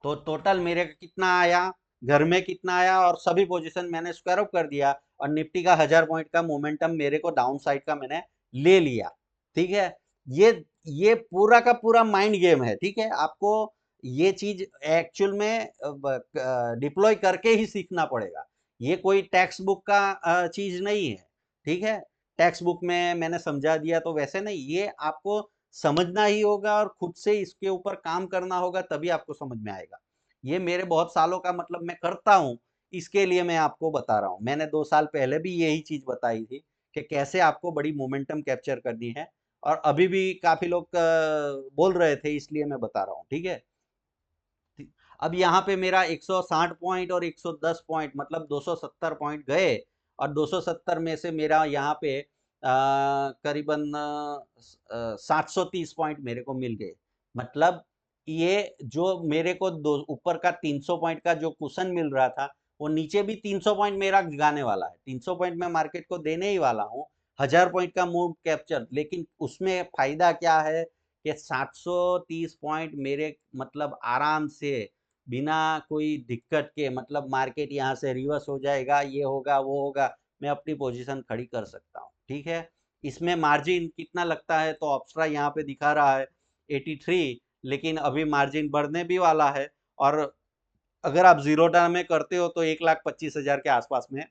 Speaker 1: तो टोटल मेरे का कितना आया, घर में कितना आया, और सभी पोजीशन मैंने स्क्वायर ऑफ कर दिया, और निफ्टी का 1000 पॉइंट का मोमेंटम मेरे को डाउन साइड का मैंने ले लिया। ठीक है, ये ये पूरा का पूरा माइंड गेम है। ठीक है, आपको ये चीज एक्चुअल में डिप्लॉय करके ही सीखना पड़ेगा। ये कोई टेक्स्ट बुक का चीज नहीं है। ठीक है, टेक्स्ट बुक में मैंने समझा दिया तो वैसे नहीं, ये आपको समझना ही होगा और खुद से इसके ऊपर काम करना होगा, तभी आपको समझ में आएगा। ये मेरे बहुत सालों का मतलब मैं करता हूँ, इसके लिए मैं आपको बता रहा हूँ। मैंने 2 साल पहले भी यही चीज बताई थी कि कैसे आपको बड़ी मोमेंटम कैप्चर करनी है, और अभी भी काफी लोग बोल रहे थे, इसलिए मैं बता रहा हूँ, ठीक है। अब यहाँ पे मेरा 160 पॉइंट और 110 पॉइंट मतलब 270 पॉइंट गए, और 270 में से मेरा यहाँ पे करीबन 730 पॉइंट मेरे को मिल गए। मतलब ये जो मेरे को दो ऊपर का 300 पॉइंट का जो कुशन मिल रहा था, वो नीचे भी 300 पॉइंट मेरा गिराने वाला है। 300 पॉइंट मैं मार्केट को देने ही वाला हूँ, 1000 पॉइंट का मूव कैप्चर। लेकिन उसमें फायदा क्या है कि 730 पॉइंट मेरे मतलब आराम से बिना कोई दिक्कत के, मतलब मार्केट यहाँ से रिवर्स हो जाएगा, ये होगा वो होगा, मैं अपनी पोजीशन खड़ी कर सकता हूँ, ठीक है। इसमें मार्जिन कितना लगता है, तो ऑप्स्ट्रा यहाँ पे दिखा रहा है 83, लेकिन अभी मार्जिन बढ़ने भी वाला है। और अगर आप जीरो टर्म में करते हो तो 1,25,000 के आसपास में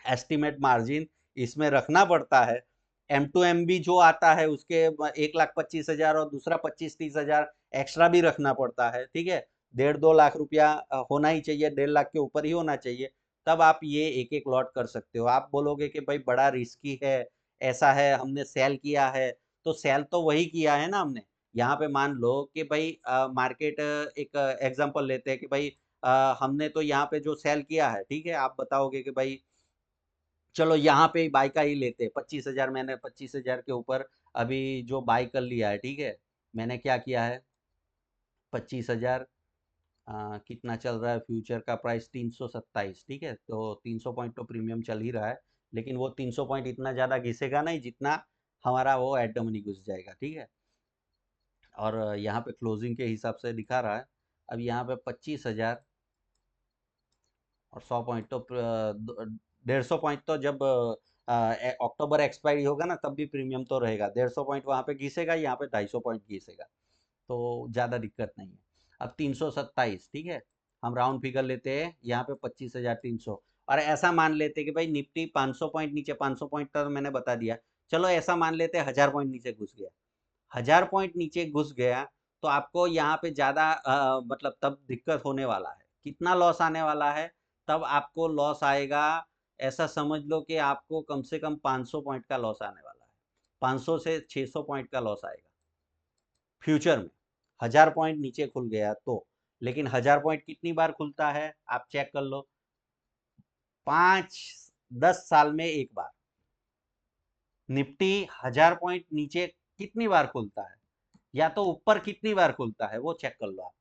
Speaker 1: एस्टिमेट मार्जिन इसमें रखना पड़ता है। M2M भी जो आता है उसके 1,25,000 और दूसरा 25-30,000 एक्स्ट्रा भी रखना पड़ता है, ठीक है। 1.5-2 लाख रुपया होना ही चाहिए, 1.5 लाख के ऊपर ही होना चाहिए, तब आप ये एक एक लॉट कर सकते हो। आप बोलोगे कि भाई बड़ा रिस्की है, ऐसा है, हमने सेल किया है, तो सेल तो वही किया है ना हमने। यहाँ पे मान लो कि भाई मार्केट, एक एग्जांपल लेते हैं कि भाई हमने तो यहाँ पे जो सेल किया है, ठीक है, आप बताओगे कि भाई चलो यहाँ पे बाई का ही लेते हैं, 25,000, मैंने 25,000 के ऊपर अभी जो बाई कर लिया है, ठीक है। मैंने क्या किया है, 25,000, कितना चल रहा है फ्यूचर का प्राइस, 327, ठीक है। तो 300 पॉइंट तो प्रीमियम चल ही रहा है, लेकिन वो 300 पॉइंट इतना ज़्यादा घिसेगा नहीं जितना हमारा वो एट द मनी घुस जाएगा, ठीक है। और यहाँ पे क्लोजिंग के हिसाब से दिखा रहा है। अब यहाँ पे 25,000 और 100 पॉइंट तो 150 पॉइंट तो जब अक्टूबर एक्सपायरी होगा ना, तब भी प्रीमियम तो रहेगा। 150 पॉइंट वहाँ पे घिसेगा, यहाँ पे 250 पॉइंट घिसेगा, तो ज़्यादा दिक्कत नहीं है। अब 327, ठीक है, हम राउंड फिगर लेते हैं, यहाँ पे 25,300, और ऐसा मान लेते हैं कि भाई निफ्टी 500 पॉइंट नीचे, 500 पॉइंट तो मैंने बता दिया, चलो ऐसा मान लेते हैं 1000 पॉइंट नीचे घुस गया। 1000 पॉइंट नीचे घुस गया तो आपको यहाँ पे ज़्यादा मतलब तब दिक्कत होने वाला है। कितना लॉस आने वाला है, तब आपको लॉस आएगा, ऐसा समझ लो कि आपको कम से कम 500 पॉइंट का लॉस आने वाला है। 500 से 600 पॉइंट का लॉस आएगा फ्यूचर में, 1000 पॉइंट नीचे खुल गया तो। लेकिन 1000 पॉइंट कितनी बार खुलता है आप चेक कर लो, 5-10 साल में एक बार। निफ्टी 1000 पॉइंट नीचे कितनी बार खुलता है, या तो ऊपर कितनी बार खुलता है, वो चेक कर लो आप।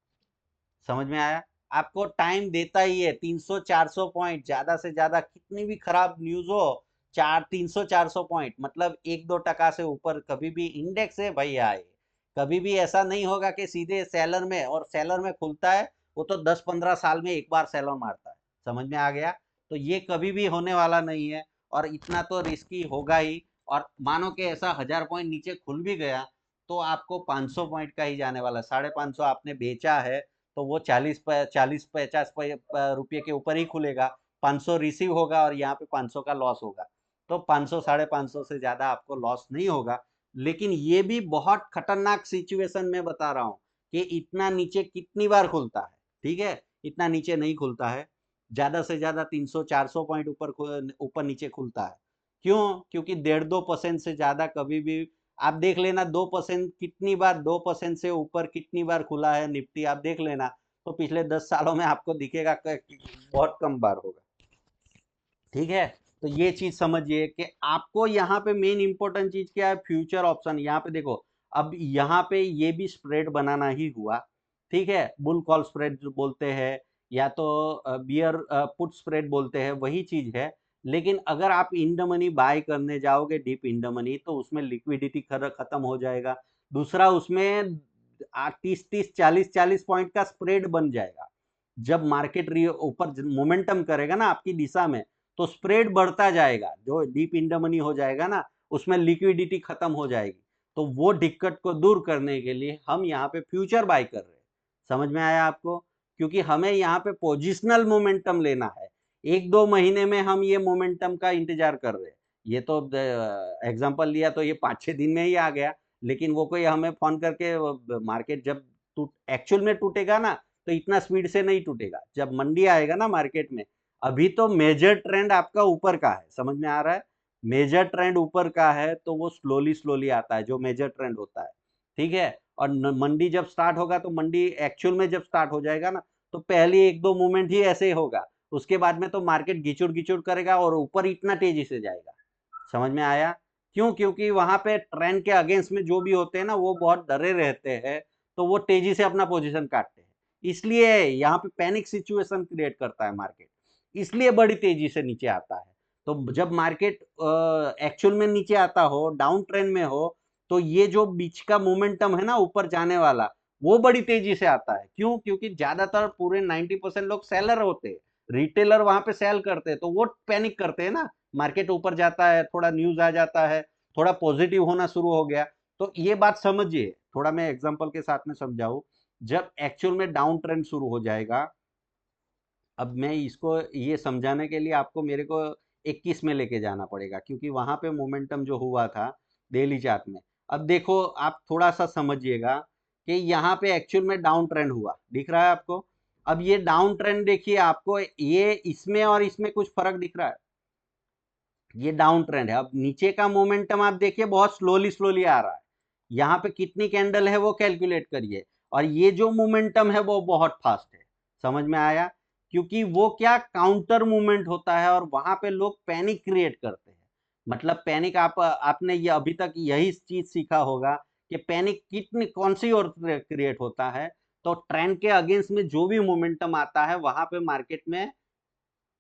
Speaker 1: समझ में आया? आपको टाइम देता ही है, 300-400 पॉइंट, ज्यादा से ज्यादा कितनी भी खराब न्यूज हो, 300-400 पॉइंट, मतलब 1-2 टका से ऊपर कभी भी इंडेक्स है भैया। आए कभी भी ऐसा नहीं होगा कि सीधे सेलर में, और सेलर में खुलता है वो तो 10-15 साल में एक बार सेलर मारता है। समझ में आ गया? तो ये कभी भी होने वाला नहीं है, और इतना तो रिस्की होगा ही। और मानो कि ऐसा 1000 पॉइंट नीचे खुल भी गया, तो आपको 500 पॉइंट का ही जाने वाला, 550 आपने बेचा है, तो वो 40-50 रुपये के ऊपर ही खुलेगा। 500 रिसीव होगा और यहाँ पे 500 का लॉस होगा, तो 500 550 से ज्यादा आपको लॉस नहीं होगा। लेकिन ये भी बहुत खतरनाक सिचुएशन में बता रहा हूँ कि इतना नीचे कितनी बार खुलता है, ठीक है। इतना नीचे नहीं खुलता है, ज्यादा से ज्यादा 300-400 पॉइंट ऊपर ऊपर नीचे खुलता है। क्यों? क्योंकि 1.5-2% से ज्यादा कभी भी, आप देख लेना 2% कितनी बार, 2% से ऊपर कितनी बार खुला है निफ्टी, आप देख लेना, तो पिछले 10 सालों में आपको दिखेगा कि बहुत कम बार होगा, ठीक है। तो ये चीज समझिए कि आपको यहाँ पे मेन इंपॉर्टेंट चीज क्या है, फ्यूचर ऑप्शन। यहाँ पे देखो, अब यहाँ पे ये भी स्प्रेड बनाना ही हुआ, ठीक है। बुल कॉल स्प्रेड जो बोलते हैं, या तो बियर पुट स्प्रेड बोलते हैं, वही चीज है। लेकिन अगर आप इन द मनी बाय करने जाओगे डीप इन द मनी, तो उसमें लिक्विडिटी खत्म हो जाएगा। दूसरा, उसमें 30-30, 40-40 पॉइंट का स्प्रेड बन जाएगा। जब मार्केट ऊपर मोमेंटम करेगा ना आपकी दिशा में, तो स्प्रेड बढ़ता जाएगा, जो डीप इन द मनी हो जाएगा ना, उसमें लिक्विडिटी खत्म हो जाएगी। तो वो दिक्कत को दूर करने के लिए हम यहाँ पे फ्यूचर बाय कर रहे हैं। समझ में आया आपको? क्योंकि हमें यहाँ पे पोजिशनल मोमेंटम लेना है। 1-2 महीने में हम ये मोमेंटम का इंतजार कर रहे हैं। ये तो एग्जांपल लिया तो ये 5-6 दिन में ही आ गया, लेकिन वो कोई हमें फोन करके, मार्केट जब एक्चुअल में टूटेगा ना, तो इतना स्पीड से नहीं टूटेगा। जब मंडी आएगा ना मार्केट में, अभी तो मेजर ट्रेंड आपका ऊपर का है, समझ में आ रहा है। मेजर ट्रेंड ऊपर का है तो वो स्लोली स्लोली आता है, जो मेजर ट्रेंड होता है, ठीक है। और मंडी जब स्टार्ट होगा तो मंडी एक्चुअल में जब स्टार्ट हो जाएगा ना, तो पहली एक दो मूवमेंट ही ऐसे ही होगा, उसके बाद में तो मार्केट गिचुड़ गिचुड़ करेगा और ऊपर इतना तेजी से जाएगा। समझ में आया? क्यों? क्योंकि वहां पे ट्रेंड के अगेंस्ट में जो भी होते हैं ना, वो बहुत डरे रहते हैं, तो वो तेजी से अपना पोजीशन काटते हैं, इसलिए यहाँ पे पैनिक सिचुएशन क्रिएट करता है मार्केट, इसलिए बड़ी तेजी से नीचे आता है। तो जब मार्केट एक्चुअल में नीचे आता हो, डाउन ट्रेंड में हो, तो ये जो बीच का मोमेंटम है ना ऊपर जाने वाला, वो बड़ी तेजी से आता है। क्यों? क्योंकि ज्यादातर पूरे 90% लोग सेलर होते हैं, रिटेलर वहां पे सेल करते हैं, तो वो पैनिक करते हैं ना, मार्केट ऊपर जाता है, थोड़ा न्यूज आ जाता है, थोड़ा पॉजिटिव होना शुरू हो गया। तो ये बात समझिए, थोड़ा मैं एग्जांपल के साथ में समझाऊं। जब एक्चुअल में डाउन ट्रेंड शुरू हो जाएगा, अब मैं इसको ये समझाने के लिए आपको मेरे को 21 में लेके जाना पड़ेगा, क्योंकि वहां पे मोमेंटम जो हुआ था डेली चार्ट में। अब देखो, आप थोड़ा सा समझिएगा कि यहाँ पे एक्चुअल में डाउन ट्रेंड हुआ, दिख रहा है आपको? अब ये डाउन ट्रेंड देखिए, आपको ये इसमें और इसमें कुछ फर्क दिख रहा है? ये डाउन ट्रेंड है। अब नीचे का मोमेंटम आप देखिए बहुत स्लोली स्लोली आ रहा है, यहाँ पे कितनी कैंडल है वो कैलकुलेट करिए, और ये जो मोमेंटम है वो बहुत फास्ट है। समझ में आया? क्योंकि वो क्या काउंटर मूवमेंट होता है, और वहां पे लोग पैनिक क्रिएट करते हैं। मतलब पैनिक, आपने ये अभी तक यही चीज सीखा होगा कि पैनिक कितनी कौन सी ओर क्रिएट होता है। तो ट्रेंड के अगेंस्ट में जो भी मोमेंटम आता है वहां पे मार्केट में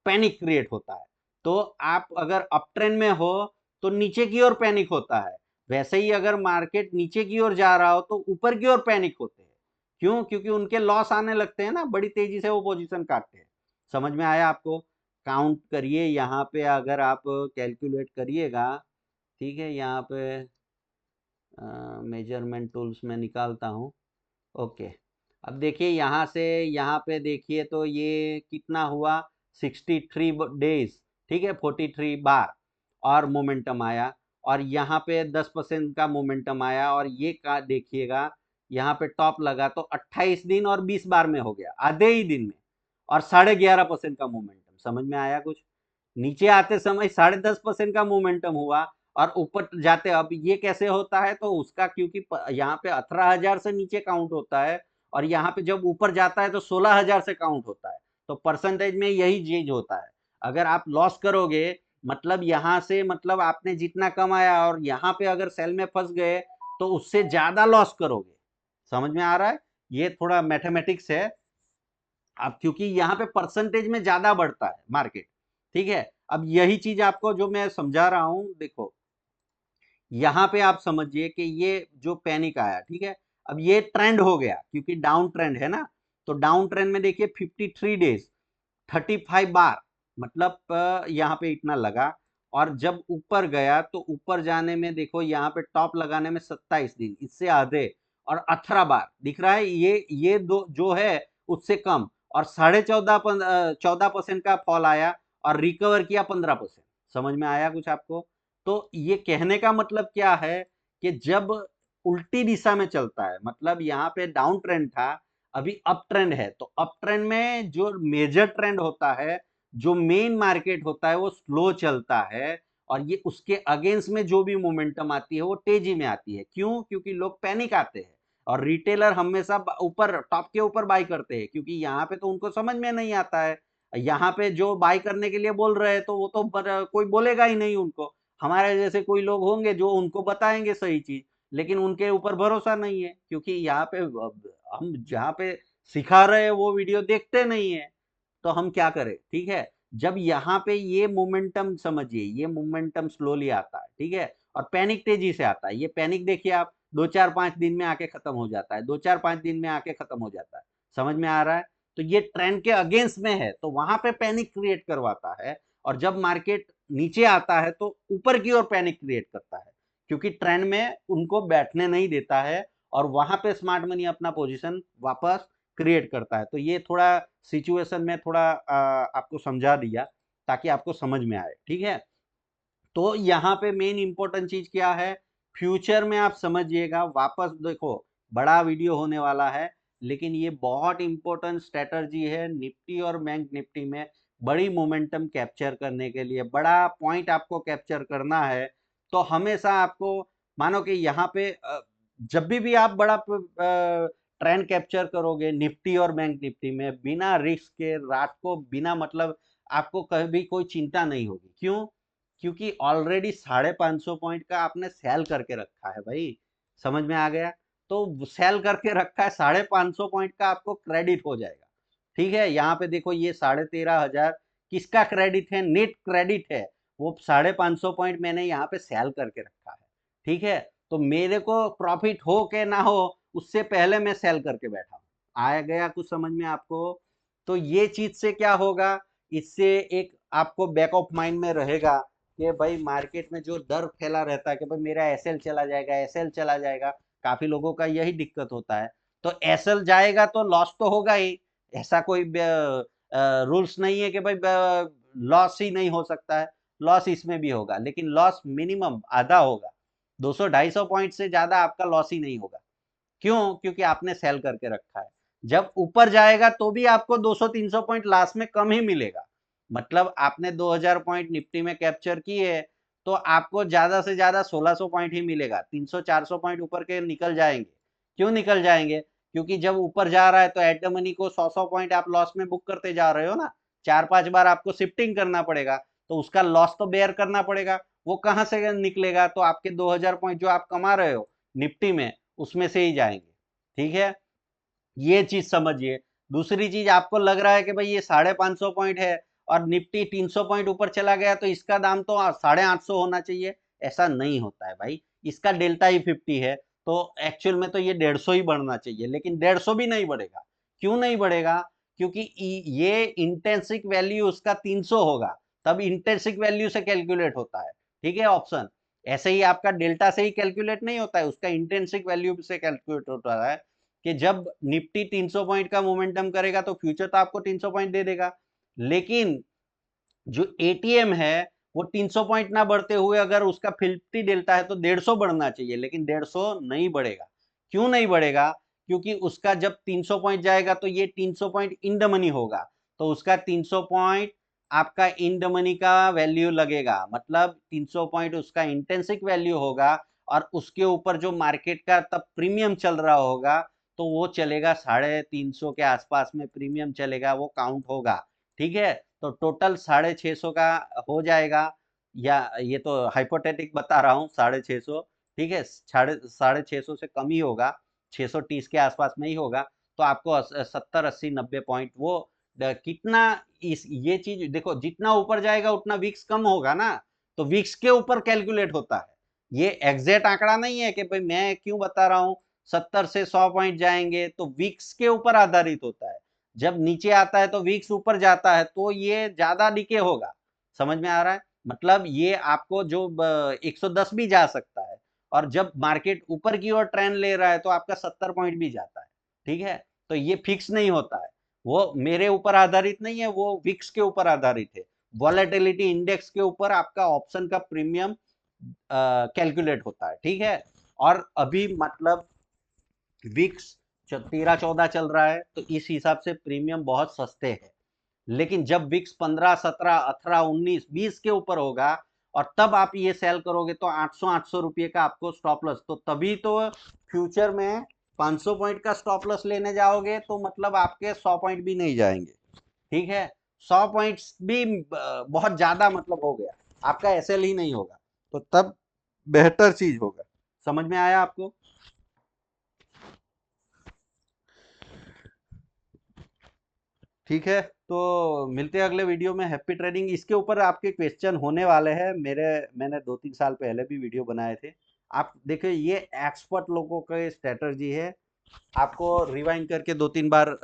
Speaker 1: पैनिक क्रिएट होता है। तो आप अगर अप ट्रेंड में हो तो नीचे की ओर पैनिक होता है, वैसे ही अगर मार्केट नीचे की ओर जा रहा हो तो ऊपर की ओर पैनिक होते हैं। क्यों? क्योंकि उनके लॉस आने लगते हैं ना, बड़ी तेजी से वो पोजीशन काटते हैं। समझ में आया आपको? काउंट करिए यहाँ पे, अगर आप कैलकुलेट करिएगा, ठीक है, यहाँ पे मेजरमेंट टूल्स में निकालता हूँ। ओके, अब देखिए यहाँ से यहाँ पे देखिए तो ये कितना हुआ, 63 डेज, ठीक है, 43 बार, और मोमेंटम आया, और यहाँ पे 10% का मोमेंटम आया, और ये का देखिएगा यहाँ पे टॉप लगा तो 28 दिन और 20 बार में हो गया, आधे ही दिन में, और 11.5% का मोमेंटम। समझ में आया कुछ? नीचे आते समय 10.5% का मोमेंटम हुआ, और ऊपर जाते, अब ये कैसे होता है? तो उसका क्योंकि यहाँ पे 18,000 से नीचे काउंट होता है, और यहाँ पे जब ऊपर जाता है तो 16,000 से काउंट होता है। तो परसेंटेज में यही चीज होता है। अगर आप लॉस करोगे, मतलब यहाँ से, मतलब आपने जितना कमाया और यहाँ पे अगर सेल में फंस गए तो उससे ज्यादा लॉस करोगे। समझ में आ रहा है? ये थोड़ा मैथमेटिक्स है। अब क्योंकि यहाँ पे परसेंटेज में ज्यादा बढ़ता है मार्केट, ठीक है। अब यही चीज आपको जो मैं समझा रहा हूं, देखो यहाँ पे आप समझिए कि ये जो पैनिक आया, ठीक है, अब ये ट्रेंड हो गया क्योंकि डाउन ट्रेंड है ना। तो डाउन ट्रेंड में देखिए 53 डेज, 35 बार, मतलब यहाँ पे इतना लगा, और जब ऊपर गया तो ऊपर जाने में देखो यहाँ पे टॉप लगाने में 27 दिन, इससे आधे, और 18 बार दिख रहा है, ये दो जो है उससे कम, और 14.5% का फॉल आया, और रिकवर किया 15%। समझ में आया कुछ आपको? तो ये कहने का मतलब क्या है कि जब उल्टी दिशा में चलता है, मतलब यहाँ पे डाउन ट्रेंड था, अभी अप ट्रेंड है, तो अप ट्रेंड में जो मेजर ट्रेंड होता है, जो मेन मार्केट होता है, वो स्लो चलता है, और ये उसके अगेंस्ट में जो भी मोमेंटम आती है वो तेजी में आती है। क्यों? क्योंकि लोग पैनिक आते हैं, और रिटेलर हमेशा ऊपर, टॉप के ऊपर बाई करते हैं, क्योंकि यहाँ पे तो उनको समझ में नहीं आता है। यहाँ पे जो बाई करने के लिए बोल रहे हैं तो वो तो कोई बोलेगा ही नहीं उनको। हमारे जैसे कोई लोग होंगे जो उनको बताएंगे सही चीज, लेकिन उनके ऊपर भरोसा नहीं है, क्योंकि यहाँ पे हम जहाँ पे सिखा रहे हैं वो वीडियो देखते नहीं है। तो हम क्या करें? ठीक है, जब यहाँ पे ये मोमेंटम, समझिए ये मोमेंटम स्लोली आता है, ठीक है, और पैनिक तेजी से आता है। ये पैनिक देखिए आप 2-4-5 दिन में आके खत्म हो जाता है, 2-4-5 दिन में आके खत्म हो जाता है। समझ में आ रहा है? तो ये ट्रेंड के अगेंस्ट में है, तो वहां पे पैनिक क्रिएट करवाता है, और जब मार्केट नीचे आता है तो ऊपर की ओर पैनिक क्रिएट करता है, क्योंकि ट्रेंड में उनको बैठने नहीं देता है, और वहां पे स्मार्ट मनी अपना पोजीशन वापस क्रिएट करता है। तो ये थोड़ा सिचुएशन में थोड़ा आपको समझा दिया ताकि आपको समझ में आए, ठीक है। तो यहाँ पे मेन इंपॉर्टेंट चीज क्या है, फ्यूचर में आप समझिएगा, वापस देखो, बड़ा वीडियो होने वाला है, लेकिन ये बहुत इंपॉर्टेंट स्ट्रेटजी है निफ्टी और बैंक निफ्टी में। बड़ी मोमेंटम कैप्चर करने के लिए, बड़ा पॉइंट आपको कैप्चर करना है, तो हमेशा आपको मानो कि यहाँ पे जब भी आप बड़ा ट्रेंड कैप्चर करोगे निफ्टी और बैंक निफ्टी में, बिना रिस्क के रात को, बिना मतलब आपको कभी कोई चिंता नहीं होगी। क्यों? क्योंकि ऑलरेडी 550 पॉइंट का आपने सेल करके रखा है भाई, समझ में आ गया? तो सेल करके रखा है, 550 पॉइंट का आपको क्रेडिट हो जाएगा। ठीक है, यहाँ पे देखो ये 13,500 किसका क्रेडिट है? नेट क्रेडिट है। वो 550 पॉइंट मैंने यहाँ पे सेल करके रखा है। ठीक है, तो मेरे को प्रॉफिट हो के ना हो, उससे पहले मैं सेल करके बैठा हूँ। आया गया कुछ समझ में आपको? तो ये चीज से क्या होगा, इससे एक आपको बैक ऑफ माइंड में रहेगा कि भाई मार्केट में जो डर फैला रहता है कि भाई मेरा एसएल चला जाएगा, एसएल चला जाएगा, काफी लोगों का यही दिक्कत होता है। तो एसएल जाएगा तो लॉस तो होगा ही, ऐसा कोई रूल्स नहीं है कि भाई लॉस ही नहीं हो सकता है, लॉस इसमें भी होगा, लेकिन लॉस मिनिमम आधा होगा, 200-250 पॉइंट से ज्यादा आपका लॉस ही नहीं होगा। क्यों? क्योंकि आपने सेल करके रखा है। जब ऊपर जाएगा तो भी आपको 200-300 पॉइंट लास्ट में कम ही मिलेगा। मतलब आपने 2000 पॉइंट निफ्टी में कैप्चर किए, तो आपको ज्यादा से ज्यादा 1600 पॉइंट ही मिलेगा, 300-400 पॉइंट ऊपर के निकल जाएंगे। क्यों निकल जाएंगे? क्योंकि जब ऊपर जा रहा है तो एट द मनी को 100-100 पॉइंट आप लॉस में बुक करते जा रहे हो ना, 4-5 बार आपको शिफ्टिंग करना पड़ेगा, तो उसका लॉस तो बेयर करना पड़ेगा। वो कहां से निकलेगा? तो आपके 2000 पॉइंट जो आप कमा रहे हो निफ्टी में, उसमें से ही जाएंगे। ठीक है, ये चीज समझिए। दूसरी चीज, आपको लग रहा है कि भाई ये 550 पॉइंट है और निफ्टी 300 पॉइंट ऊपर चला गया तो इसका दाम तो 850 होना चाहिए, ऐसा नहीं होता है भाई। इसका डेल्टा ही 50 है, तो एक्चुअल में तो ये 150 ही बढ़ना चाहिए, लेकिन 150 भी नहीं बढ़ेगा। क्यों नहीं बढ़ेगा? क्योंकि ये इंटेंसिक वैल्यू उसका 300 होगा, तब इंटेंसिक वैल्यू से कैलकुलेट होता है। ठीक है ऑप्शन, ऐसे ही आपका डेल्टा से ही कैलकुलेट नहीं होता है, उसका इंटेंसिक वैल्यू से कैलकुलेट होता है कि जब निफ्टी 300 पॉइंट का मोमेंटम करेगा तो फ्यूचर तो आपको 300 पॉइंट दे देगा, लेकिन जो एटीएम है वो 300 पॉइंट ना बढ़ते हुए अगर उसका 50 डेल्टा है तो 150 बढ़ना चाहिए, लेकिन 150 नहीं बढ़ेगा। क्यों नहीं बढ़ेगा? क्योंकि उसका जब 300 पॉइंट जाएगा तो ये 300 पॉइंट इन द मनी होगा, तो उसका 300 पॉइंट आपका इन द मनी का वैल्यू लगेगा, मतलब 300 पॉइंट उसका इंटेंसिक वैल्यू होगा, और उसके ऊपर जो मार्केट का तब प्रीमियम चल रहा होगा तो वो चलेगा 350 के आसपास में प्रीमियम चलेगा, वो काउंट होगा। ठीक है, तो टोटल 650 का हो जाएगा, या ये तो हाइपोथेटिक बता रहा हूँ 650। ठीक है, 650 से कम ही होगा, 630 के आसपास में ही होगा, तो आपको 70-80-90 पॉइंट वो कितना, इस ये चीज देखो, जितना ऊपर जाएगा उतना विक्स कम होगा ना, तो विक्स के ऊपर कैलकुलेट होता है। ये एग्जैक्ट आंकड़ा नहीं है कि भाई मैं क्यों बता रहा हूँ 70 से 100 पॉइंट जाएंगे, तो विक्स के ऊपर आधारित होता है। जब नीचे आता है तो विक्स ऊपर जाता है तो ये ज्यादा डिके होगा। समझ में आ रहा है? मतलब ये आपको जो 110 भी जा सकता है, और जब मार्केट ऊपर की ओर ट्रेंड ले रहा है तो आपका 70 पॉइंट भी जाता है। ठीक है, तो ये फिक्स नहीं होता है, वो मेरे ऊपर आधारित नहीं है, वो विक्स के ऊपर आधारित है। वॉलेटिलिटी इंडेक्स के ऊपर आपका ऑप्शन का प्रीमियम कैलकुलेट होता है। ठीक है, और अभी मतलब विक्स 13-14 चल रहा है, तो इस हिसाब से प्रीमियम बहुत सस्ते हैं। लेकिन जब विक्स 15, 17, 18, 19, 20 के ऊपर होगा और तब आप ये सेल करोगे तो 800 रुपये का आपको स्टॉप लॉस, तो तभी तो फ्यूचर में 500 पॉइंट का स्टॉप लॉस लेने जाओगे तो मतलब आपके 100 पॉइंट भी नहीं जाएंगे। ठीक है, 100 पॉइंट्स भी बहुत ज्यादा मतलब हो गया, आपका एसएल ही नहीं होगा, तो तब बेहतर चीज होगा। समझ में आया आपको? ठीक है, तो मिलते हैं अगले वीडियो में। हैप्पी ट्रेडिंग, इसके ऊपर आपके क्वेश्चन होने वाले हैं मेरे, मैंने 2-3 साल पहले भी वीडियो बनाए थे। आप देखिए, ये एक्सपर्ट लोगों का स्ट्रेटजी है, आपको रिवाइंड करके 2-3 बार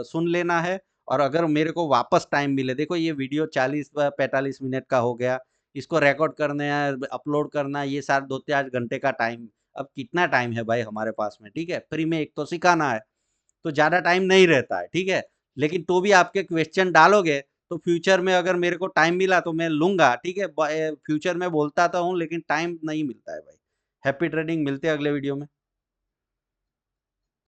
Speaker 1: सुन लेना है। और अगर मेरे को वापस टाइम मिले, देखो ये वीडियो 40-45 मिनट का हो गया, इसको रिकॉर्ड करने अपलोड करना, ये 2-4 घंटे का टाइम, अब कितना टाइम है भाई हमारे पास में? ठीक है, फ्री में एक तो सिखाना है, तो ज़्यादा टाइम नहीं रहता है। ठीक है, लेकिन तो भी आपके क्वेश्चन डालोगे तो फ्यूचर में अगर मेरे को टाइम मिला तो मैं लूंगा। ठीक है, फ्यूचर में बोलता तो हूँ लेकिन टाइम नहीं मिलता है भाई। हैप्पी ट्रेडिंग, मिलते हैं अगले वीडियो में।